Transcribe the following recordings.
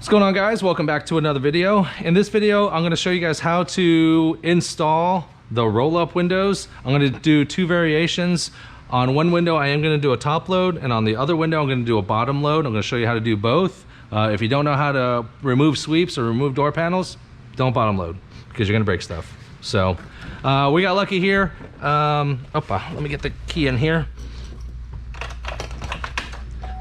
What's going on, guys? Welcome back to another video. In this video, I'm going to show you guys how to install the roll-up windows. I'm going to do two variations. On one window, I am going to do a top load, and on the other window, I'm going to do a bottom load. I'm going to show you how to do both. If you don't know how to remove sweeps or remove door panels, don't bottom load because you're going to break stuff. So we got lucky here. Let me get the key in here.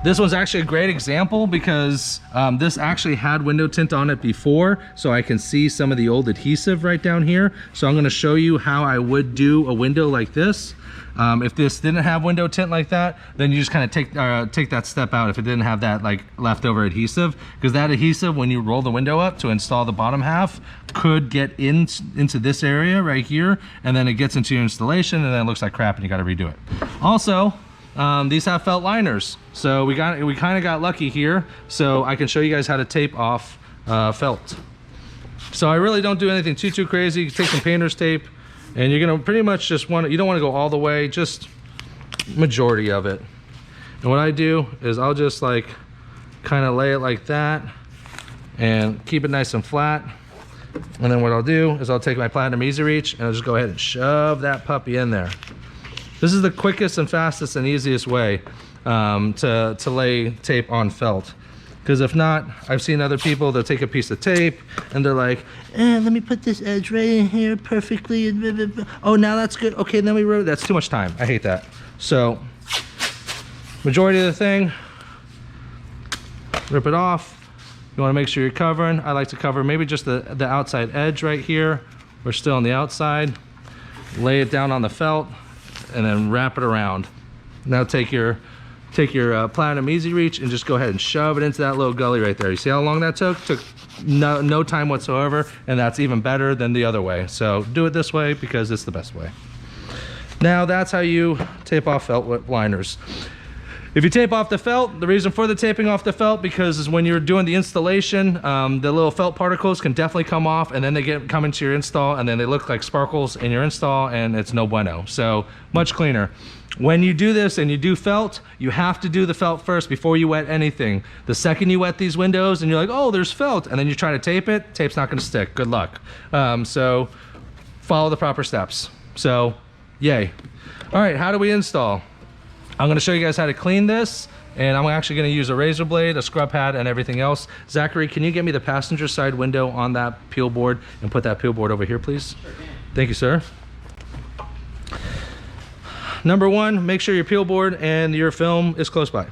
This one's actually a great example because this actually had window tint on it before, so I can see some of the old adhesive right down here. So I'm going to show you how I would do a window like this. If this didn't have window tint like that, then you just kind of take that step out if it didn't have that like leftover adhesive, because that adhesive, when you roll the window up to install the bottom half, could get into this area right here, and then it gets into your installation, and then it looks like crap, and you got to redo it. Also, these have felt liners, so we kind of got lucky here. So I can show you guys how to tape off felt. So I really don't do anything too crazy. You take some painter's tape, and you're gonna pretty much just you don't want to go all the way, just majority of it. And what I do is I'll just like kind of lay it like that and keep it nice and flat. And then what I'll do is I'll take my Platinum Easy Reach and I'll just go ahead and shove that puppy in there. This is the quickest and fastest and easiest way to lay tape on felt. Because if not, I've seen other people, they'll take a piece of tape and they're like, let me put this edge right in here perfectly. Oh, now that's good. Okay, then we wrote, that's too much time. I hate that. So, majority of the thing, rip it off. You want to make sure you're covering. I like to cover maybe just the outside edge right here. We're still on the outside. Lay it down on the felt and then wrap it around. Now take your Platinum Easy Reach and just go ahead and shove it into that little gully right there. You see how long that took? Took no time whatsoever, and that's even better than the other way. So do it this way because it's the best way. Now that's how you tape off felt liners. If you tape off the felt, the reason for the taping off the felt, because is when you're doing the installation, the little felt particles can definitely come off, and then they come into your install, and then they look like sparkles in your install, and it's no bueno. So much cleaner. When you do this and you do felt, you have to do the felt first before you wet anything. The second you wet these windows and you're like, oh, there's felt, and then you try to tape it, tape's not gonna stick. Good luck. So follow the proper steps. So yay. All right, how do we install? I'm gonna show you guys how to clean this, and I'm actually gonna use a razor blade, a scrub pad, and everything else. Zachary, can you get me the passenger side window on that peel board and put that peel board over here, please? Sure can. Thank you, sir. Number one, make sure your peel board and your film is close by.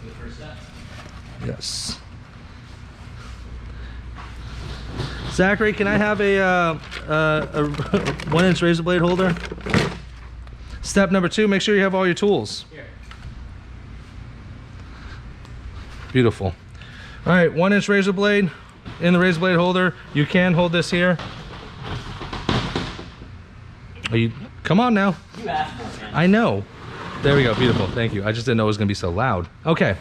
The first step. Yes. Zachary, can I have a 1-inch razor blade holder? Step number two, make sure you have all your tools. Here. Beautiful. All right, 1-inch razor blade in the razor blade holder. You can hold this here. Come on now. You asked for it, man. I know. There we go, beautiful, thank you. I just didn't know it was gonna be so loud. Okay.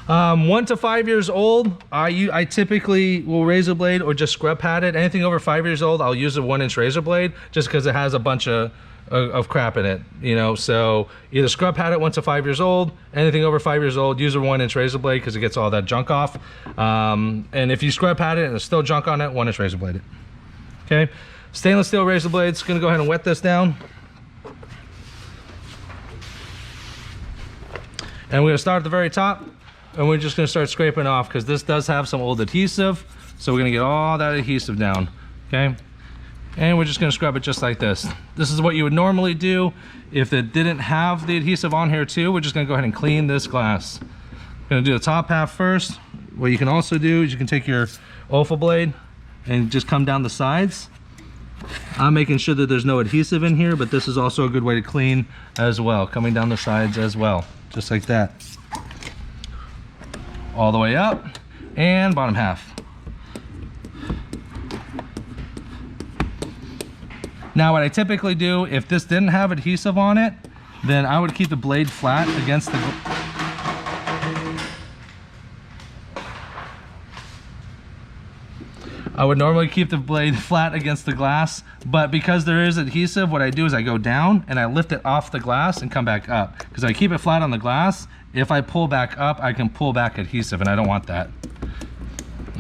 1 to 5 years old, I typically will razor blade or just scrub pad it. Anything over 5 years old, I'll use a 1-inch razor blade just because it has a bunch of crap in it, you know. So either scrub pad it 1 to 5 years old. Anything over 5 years old, use a 1-inch razor blade because it gets all that junk off. And if you scrub pad it and there's still junk on it, 1-inch razor blade it. Okay. Stainless steel razor blades. Gonna go ahead and wet this down. And we're gonna start at the very top, and we're just gonna start scraping off because this does have some old adhesive. So we're gonna get all that adhesive down, okay? And we're just gonna scrub it just like this. This is what you would normally do if it didn't have the adhesive on here too. We're just gonna go ahead and clean this glass. Gonna do the top half first. What you can also do is you can take your offal blade and just come down the sides. I'm making sure that there's no adhesive in here, but this is also a good way to clean as well, coming down the sides as well, just like that. All the way up, and bottom half. Now what I typically do, if this didn't have adhesive on it, then I would keep the blade flat against the I would normally keep the blade flat against the glass, but because there is adhesive, what I do is I go down and I lift it off the glass and come back up. Because I keep it flat on the glass, if I pull back up, I can pull back adhesive, and I don't want that.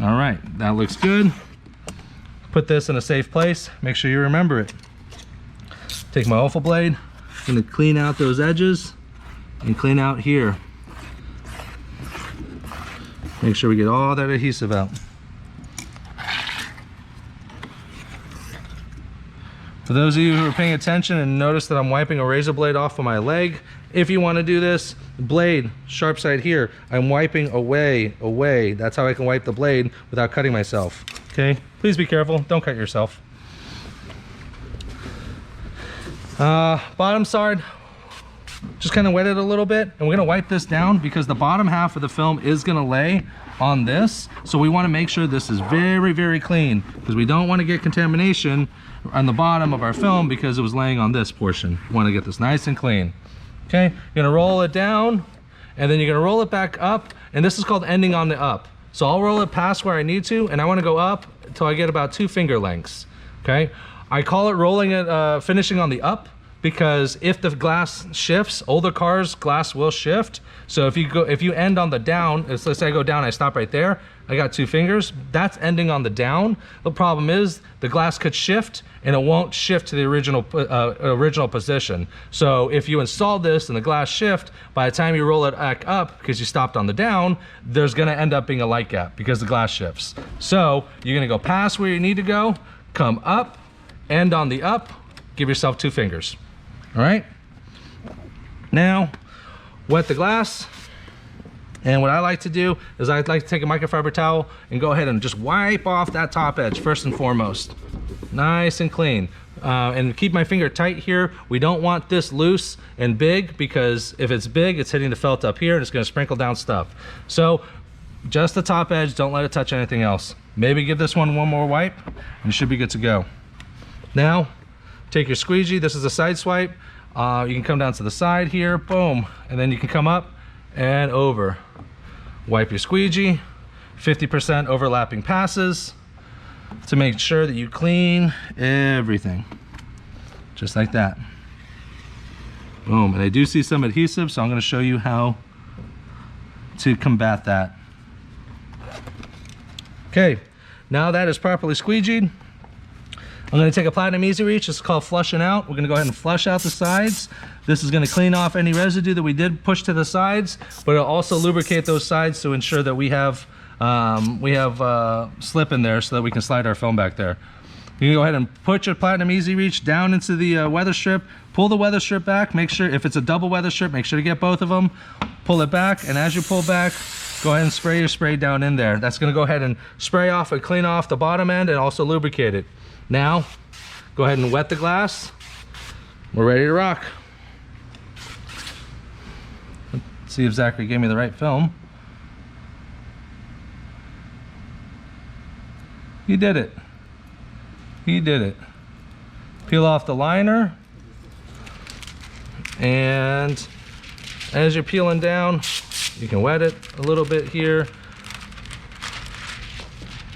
All right, that looks good. Put this in a safe place. Make sure you remember it. Take my offal blade. I'm gonna clean out those edges and clean out here. Make sure we get all that adhesive out. For those of you who are paying attention and notice that I'm wiping a razor blade off of my leg, if you want to do this, blade, sharp side here, I'm wiping away. That's how I can wipe the blade without cutting myself, okay? Please be careful, don't cut yourself. Bottom side, just kind of wet it a little bit, and we're gonna wipe this down because the bottom half of the film is gonna lay on this, so we wanna make sure this is very, very clean because we don't wanna get contamination on the bottom of our film because it was laying on this portion. We wanna get this nice and clean. Okay, you're gonna roll it down, and then you're gonna roll it back up, and this is called ending on the up. So I'll roll it past where I need to, and I wanna go up until I get about 2 finger lengths, okay? I call it rolling it, finishing on the up, because if the glass shifts, older cars, glass will shift. So if you end on the down, let's say I go down, I stop right there, I got 2 fingers, that's ending on the down. The problem is the glass could shift and it won't shift to the original position. So if you install this and the glass shift, by the time you roll it back up, because you stopped on the down, there's gonna end up being a light gap because the glass shifts. So you're gonna go past where you need to go, come up, end on the up, give yourself 2 fingers. All right, now wet the glass, and what I like to do is I like to take a microfiber towel and go ahead and just wipe off that top edge first and foremost, nice and clean, and keep my finger tight here. We don't want this loose and big because if it's big, it's hitting the felt up here and it's going to sprinkle down stuff. So just the top edge, don't let it touch anything else. Maybe give this one more wipe and you should be good to go. Now take your squeegee, this is a side swipe. You can come down to the side here, boom, and then you can come up and over. Wipe your squeegee, 50% overlapping passes to make sure that you clean everything. Just like that. Boom, and I do see some adhesive, so I'm gonna show you how to combat that. Okay, now that is properly squeegeed, I'm gonna take a Platinum Easy Reach. It's called flushing out. We're gonna go ahead and flush out the sides. This is gonna clean off any residue that we did push to the sides, but it'll also lubricate those sides to ensure that we have slip in there so that we can slide our film back there. You can go ahead and put your Platinum Easy Reach down into the weather strip, pull the weather strip back, make sure, if it's a double weather strip, make sure to get both of them, pull it back, and as you pull back, go ahead and spray your spray down in there. That's gonna go ahead and spray off and clean off the bottom end and also lubricate it. Now, go ahead and wet the glass. We're ready to rock. Let's see if Zachary gave me the right film. He did it. He did it. Peel off the liner. And as you're peeling down, you can wet it a little bit here.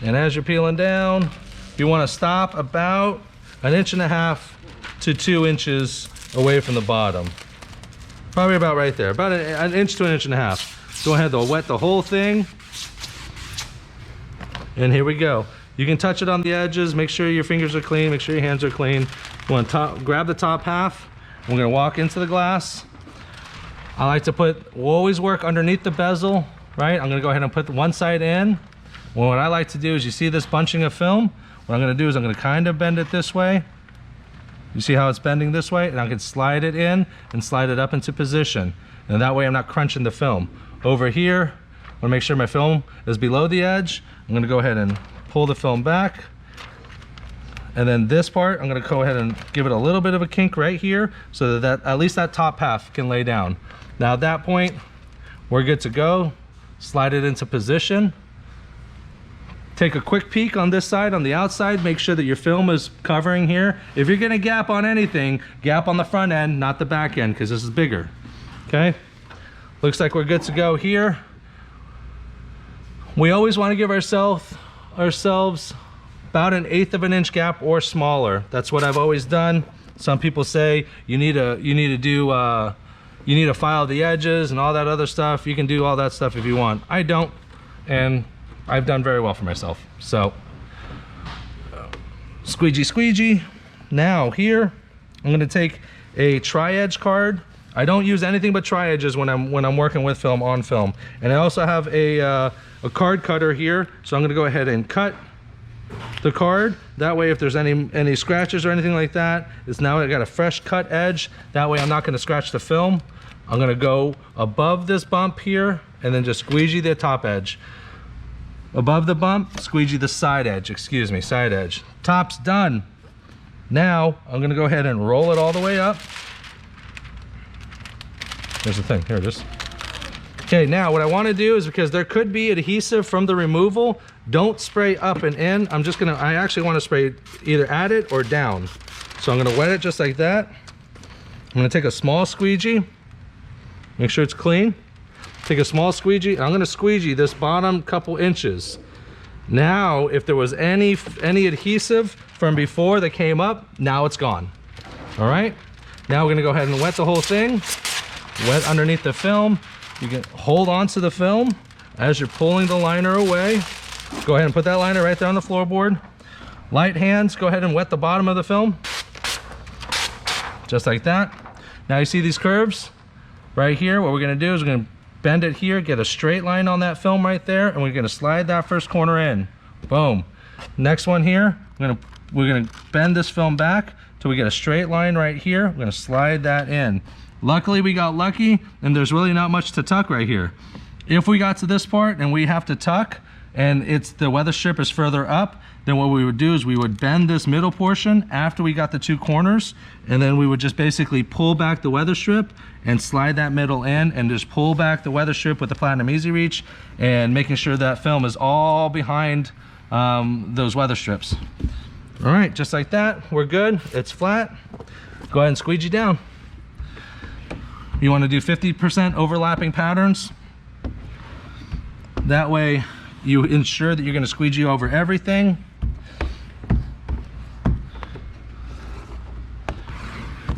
And as you're peeling down, you want to stop about 1.5 to 2 inches away from the bottom. Probably about right there, about an inch to 1.5 inches. Go ahead and wet the whole thing. And here we go. You can touch it on the edges, make sure your fingers are clean, make sure your hands are clean. You want to grab the top half. We're gonna walk into the glass. I like to we'll always work underneath the bezel, right? I'm gonna go ahead and put one side in. Well, what I like to do is, you see this bunching of film? What I'm gonna do is I'm gonna kind of bend it this way. You see how it's bending this way? And I can slide it in and slide it up into position. And that way I'm not crunching the film. Over here, I wanna make sure my film is below the edge. I'm gonna go ahead and pull the film back. And then this part, I'm gonna go ahead and give it a little bit of a kink right here so that at least that top half can lay down. Now at that point, we're good to go. Slide it into position. Take a quick peek on this side, on the outside, make sure that your film is covering here. If you're gonna gap on anything, gap on the front end, not the back end, because this is bigger, okay? Looks like we're good to go here. We always wanna give ourselves about 1/8 of an inch gap or smaller. That's what I've always done. Some people say you need to do you need to file the edges and all that other stuff. You can do all that stuff if you want. I don't, and I've done very well for myself. So squeegee squeegee. Now here I'm going to take a tri-edge card. I don't use anything but tri-edges when I'm working with film, on film. And I also have a card cutter here, so I'm going to go ahead and cut the card. That way, if there's any scratches or anything like that, it's now I got a fresh cut edge. That way I'm not going to scratch the film. I'm going to go above this bump here and then just squeegee the top edge. Above the bump, squeegee the side edge, excuse me, side edge. Top's done. Now I'm going to go ahead and roll it all the way up. There's the thing, here it is. Okay, now what I want to do is, because there could be adhesive from the removal, don't spray up and in. I actually want to spray either at it or down. So I'm going to wet it just like that. I'm going to take a small squeegee, make sure it's clean. Take a small squeegee, and I'm going to squeegee this bottom couple inches. Now, if there was any adhesive from before that came up, now it's gone. All right, now we're going to go ahead and wet the whole thing. Wet underneath the film. You can hold on to the film as you're pulling the liner away. Go ahead and put that liner right there on the floorboard. Light hands, go ahead and wet the bottom of the film. Just like that. Now you see these curves right here. What we're going to do is we're going to bend it here, get a straight line on that film right there, and we're going to slide that first corner in. Boom. Next one here, we're going to bend this film back till we get a straight line right here. We're going to slide that in. Luckily we got lucky, and there's really not much to tuck right here. If we got to this part and we have to tuck and the weather strip is further up, then what we would do is we would bend this middle portion after we got the two corners, and then we would just basically pull back the weather strip and slide that middle in and just pull back the weather strip with the Platinum Easy Reach, and making sure that film is all behind those weather strips. All right, just like that, we're good. It's flat. Go ahead and squeegee down. You want to do 50% overlapping patterns. That way you ensure that you're going to squeegee over everything.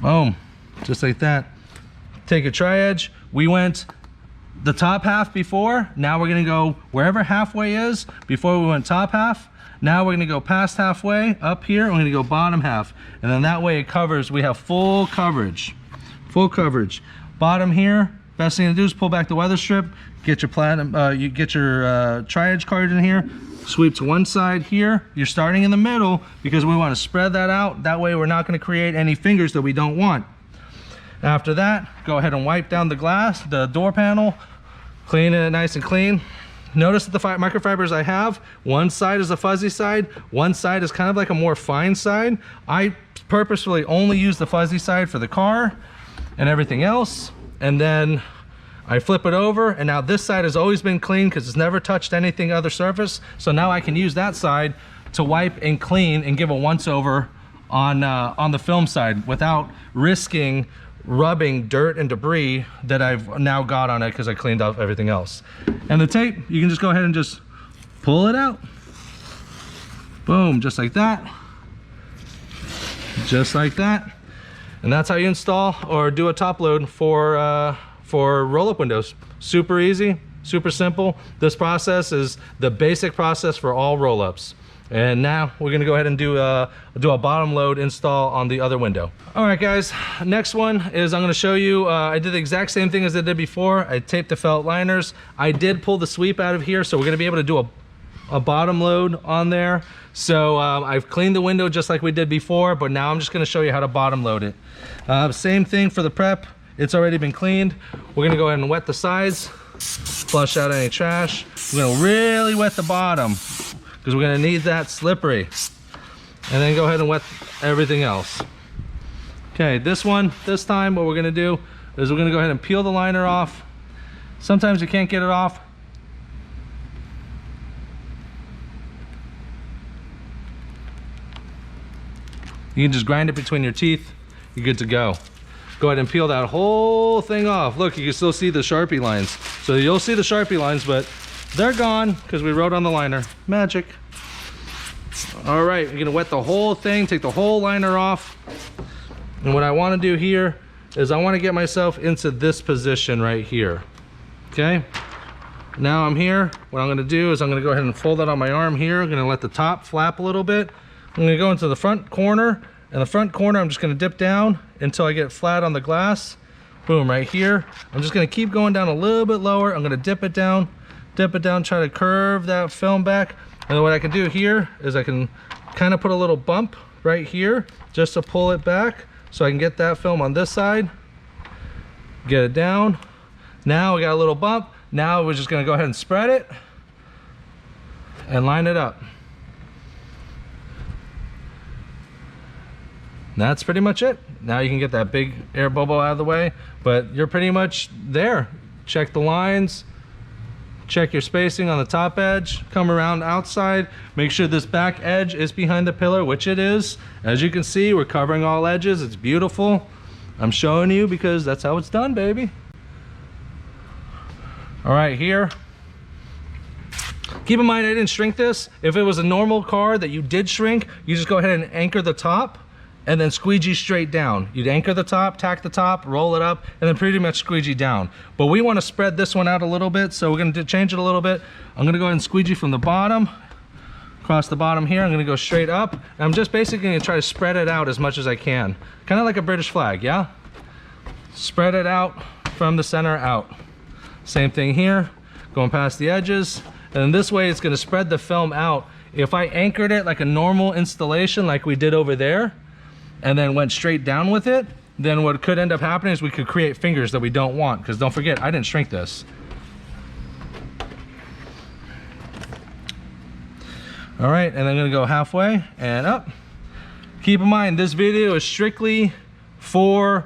Boom, just like that. Take a tri-edge. We went the top half before. Now we're going to go wherever halfway is. Before we went top half. Now we're going to go past halfway up here. We're going to go bottom half. And then that way it covers. We have full coverage. Full coverage. Bottom here, best thing to do is pull back the weather strip, get your platinum, you get your tri-edge card in here, sweep to one side here. You're starting in the middle because we want to spread that out. That way we're not going to create any fingers that we don't want. After that, go ahead and wipe down the glass, the door panel, clean it nice and clean. Notice that the microfibers I have, one side is a fuzzy side, one side is kind of like a more fine side. I purposefully only use the fuzzy side for the car and everything else, and then I flip it over, and now this side has always been clean because it's never touched anything other surface. So now I can use that side to wipe and clean and give a once over on the film side without risking rubbing dirt and debris that I've now got on it because I cleaned up everything else. And the tape, you can just go ahead and just pull it out. Boom, just like that. Just like that. And that's how you install or do a top load for roll-up windows. Super easy, super simple. This process is the basic process for all roll-ups. And now we're gonna go ahead and do a bottom load install on the other window. All right guys, next one is I'm gonna show you, I did the exact same thing as I did before. I taped the felt liners. I did pull the sweep out of here, so we're gonna be able to do a bottom load on there. So I've cleaned the window just like we did before, but now I'm just gonna show you how to bottom load it. Same thing for the prep. It's already been cleaned. We're gonna go ahead and wet the sides, flush out any trash. We're gonna really wet the bottom because we're gonna need that slippery. And then go ahead and wet everything else. Okay, this time what we're gonna do is we're gonna go ahead and peel the liner off. Sometimes you can't get it off. You can just grind it between your teeth. You're good to go. Go ahead and peel that whole thing off. Look, you can still see the Sharpie lines. So you'll see the Sharpie lines, but they're gone because we wrote on the liner. Magic. All right, you're gonna wet the whole thing, take the whole liner off. And what I wanna do here is I want to get myself into this position right here. Okay, now I'm here. What I'm going to do is I'm going to go ahead and fold it on my arm here. I'm going to let the top flap a little bit. I'm going to go into the front corner. In the front corner, I'm just going to dip down until I get flat on the glass. Boom, right here. I'm just going to keep going down a little bit lower. I'm going to dip it down, try to curve that film back. And then what I can do here is I can kind of put a little bump right here just to pull it back so I can get that film on this side. Get it down. Now we got a little bump. Now we're just going to go ahead and spread it and line it up. That's pretty much it. Now you can get that big air bubble out of the way, but you're pretty much there. Check the lines, check your spacing on the top edge, come around outside, make sure this back edge is behind the pillar, which it is. As you can see, we're covering all edges. It's beautiful. I'm showing you because that's how it's done, baby. All right, here. Keep in mind, I didn't shrink this. If it was a normal car that you did shrink, you just go ahead and anchor the top and then squeegee straight down. You'd anchor the top, tack the top, roll it up, and then pretty much squeegee down. But we want to spread this one out a little bit, so we're going to change it a little bit. I'm going to go ahead and squeegee from the bottom, across the bottom here. I'm going to go straight up, and I'm just basically going to try to spread it out as much as I can. Kind of like a British flag, yeah? Spread it out from the center out. Same thing here, going past the edges. And then this way it's going to spread the film out. If I anchored it like a normal installation like we did over there, and then went straight down with it, then what could end up happening is we could create fingers that we don't want, because don't forget, I didn't shrink this. All right, and I'm gonna go halfway and up. Keep in mind, this video is strictly for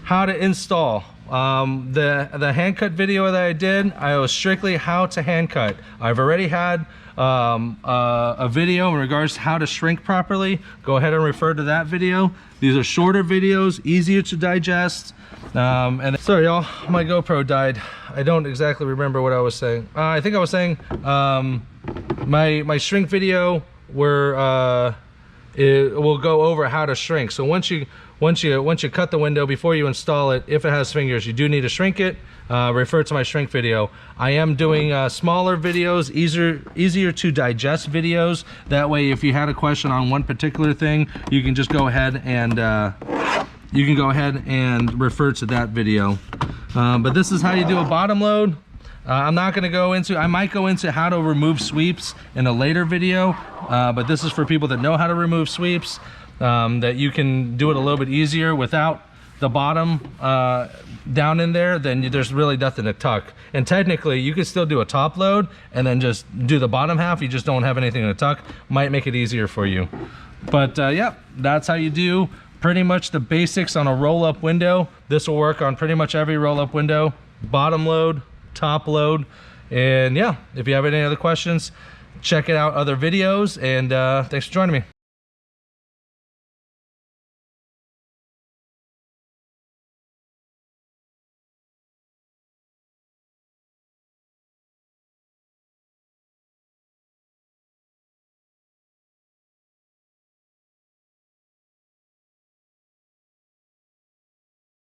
how to install. The hand cut video that I did, I was strictly how to hand cut. I've already had a video in regards to how to shrink properly. Go ahead and refer to that video. These are shorter videos, easier to digest. And sorry y'all, my GoPro died. I don't exactly remember what I was saying. I think I was saying my shrink video where it will go over how to shrink. So once you cut the window, before you install it, if it has fingers, you do need to shrink it. Refer to my shrink video. I am doing smaller videos, easier to digest videos. That way, if you had a question on one particular thing, you can just go ahead and refer to that video. But this is how you do a bottom load. I'm not going to go into, I might go into how to remove sweeps in a later video, but this is for people that know how to remove sweeps, that you can do it a little bit easier without the bottom down in there. Then there's really nothing to tuck. And technically you could still do a top load and then just do the bottom half. You just don't have anything to tuck. Might make it easier for you. But yeah, that's how you do pretty much the basics on a roll-up window. This will work on pretty much every roll-up window. Bottom load, top load. And yeah, if you have any other questions, check it out, other videos, and thanks for joining me.